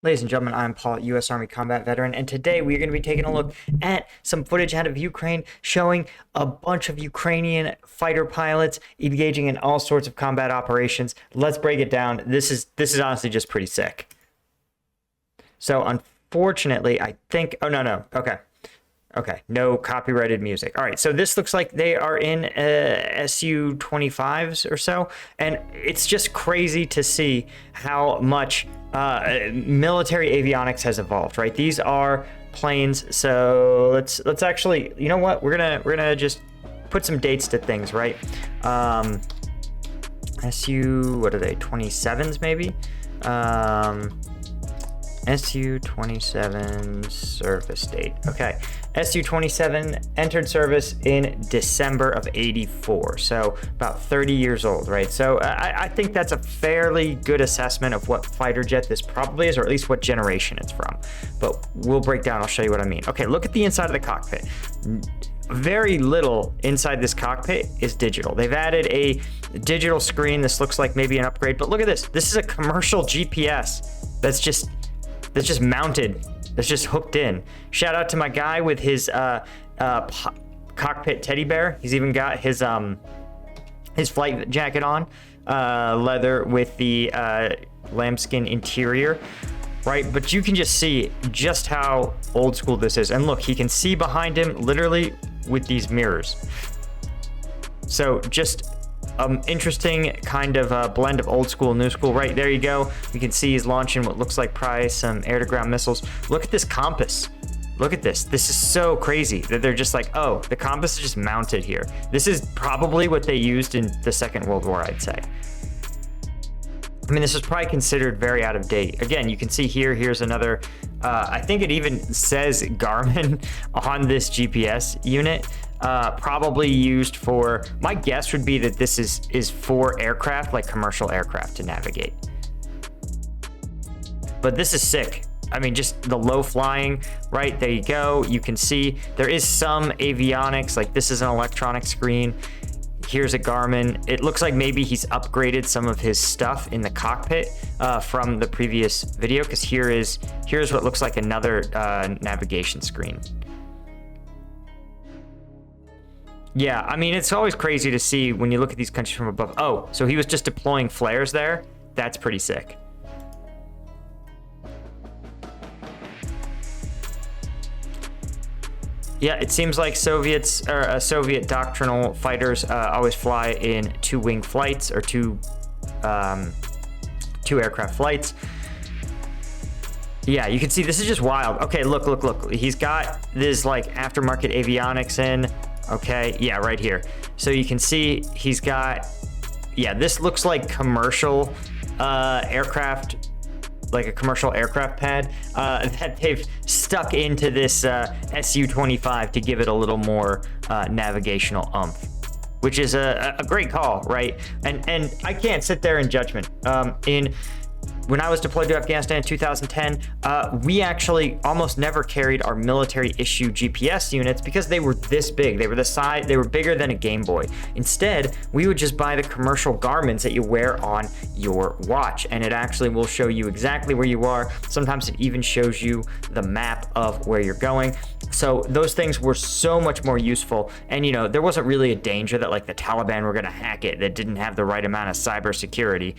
Ladies and gentlemen, I'm Paul, U.S. Army combat veteran, and today we're going to be taking a look at some footage out of Ukraine showing a bunch of Ukrainian fighter pilots engaging in all sorts of combat operations. Let's break it down. This is honestly just pretty sick. So unfortunately, I think, oh no, okay, no copyrighted music. All right, so this looks like they are in Su-25s or so, and it's just crazy to see how much military avionics has evolved, right? These are planes, so let's actually, you know what? We're gonna just put some dates to things, right? What are they? 27s maybe? Su-27 service date. Okay. Su-27 entered service in December of '84, so about 30 years old, right? So I think that's a fairly good assessment of what fighter jet this probably is, or at least what generation it's from. But we'll break down, I'll show you what I mean. Okay, look at the inside of the cockpit. Very little inside this cockpit is digital. They've added a digital screen. This looks like maybe an upgrade, but look at this. This is a commercial GPS that's just mounted, that's just hooked in. Shout out to my guy with his cockpit teddy bear. He's even got his flight jacket on, leather with the lambskin interior, right? But you can just see just how old school this is. And look, he can see behind him literally with these mirrors. So just interesting kind of blend of old school, new school. Right there you go. You can see he's launching what looks like probably some air-to-ground missiles. Look at this compass. Look at this. This is so crazy that they're just like, oh, the compass is just mounted here. This is probably what they used in the Second World War, I'd say. I mean, this is probably considered very out of date. Again, you can see here's another, I think it even says Garmin on this GPS unit. Probably used for, my guess would be that this is for aircraft, like commercial aircraft to navigate. But this is sick. I mean, just the low flying, right? There you go. You can see there is some avionics, like this is an electronic screen. Here's a Garmin. It looks like maybe he's upgraded some of his stuff in the cockpit from the previous video, because here's what looks like another navigation screen. Yeah, I mean, it's always crazy to see when you look at these countries from above. Oh, so he was just deploying flares there? That's pretty sick. Yeah, it seems like Soviet doctrinal fighters always fly in two-wing flights, or two aircraft flights. Yeah, you can see this is just wild. Okay, look. He's got this like aftermarket avionics in. Okay, yeah, right here. So you can see he's got, yeah, this looks like commercial aircraft, like a commercial aircraft pad that they've stuck into this Su-25 to give it a little more navigational oomph, which is a great call, right? And I can't sit there in judgment. When I was deployed to Afghanistan in 2010, we actually almost never carried our military issue GPS units because they were this big. They were the size, they were bigger than a Game Boy. Instead, we would just buy the commercial Garmins that you wear on your watch, and it actually will show you exactly where you are. Sometimes it even shows you the map of where you're going. So those things were so much more useful, and you know, there wasn't really a danger that like the Taliban were gonna hack it, that didn't have the right amount of cyber security.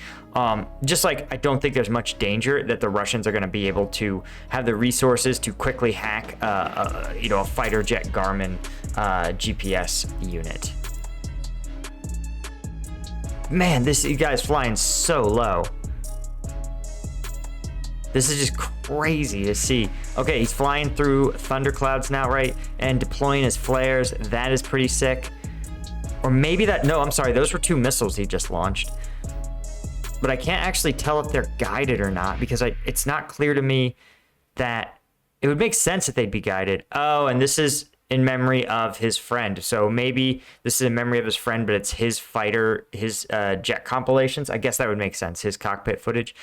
Just like I don't think there's much danger that the Russians are going to be able to have the resources to quickly hack a fighter jet Garmin GPS unit. Man, this guy's flying so low. This is just crazy to see. Okay, he's flying through thunderclouds now, right? And deploying his flares. That is pretty sick. Or maybe that, no, I'm sorry, those were two missiles he just launched. But I can't actually tell if they're guided or not, because it's not clear to me that it would make sense that they'd be guided. Oh, and this is in memory of his friend. So maybe this is in memory of his friend, but it's his fighter, his jet compilations. I guess that would make sense, his cockpit footage.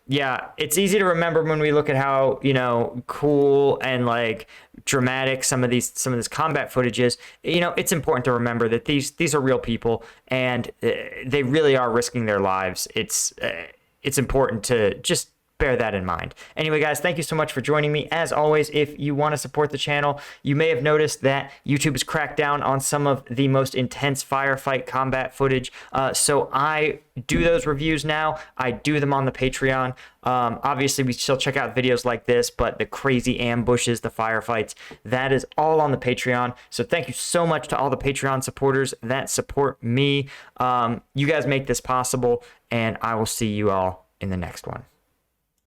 Yeah, it's easy to remember when we look at how, you know, cool and like dramatic some of this combat footage is. You know, it's important to remember that these are real people, and they really are risking their lives. It's important to just bear that in mind. Anyway, guys, thank you so much for joining me. As always, if you want to support the channel, you may have noticed that YouTube has cracked down on some of the most intense firefight combat footage. So I do those reviews now. I do them on the Patreon. Obviously, we still check out videos like this, but the crazy ambushes, the firefights, that is all on the Patreon. So thank you so much to all the Patreon supporters that support me. You guys make this possible, and I will see you all in the next one.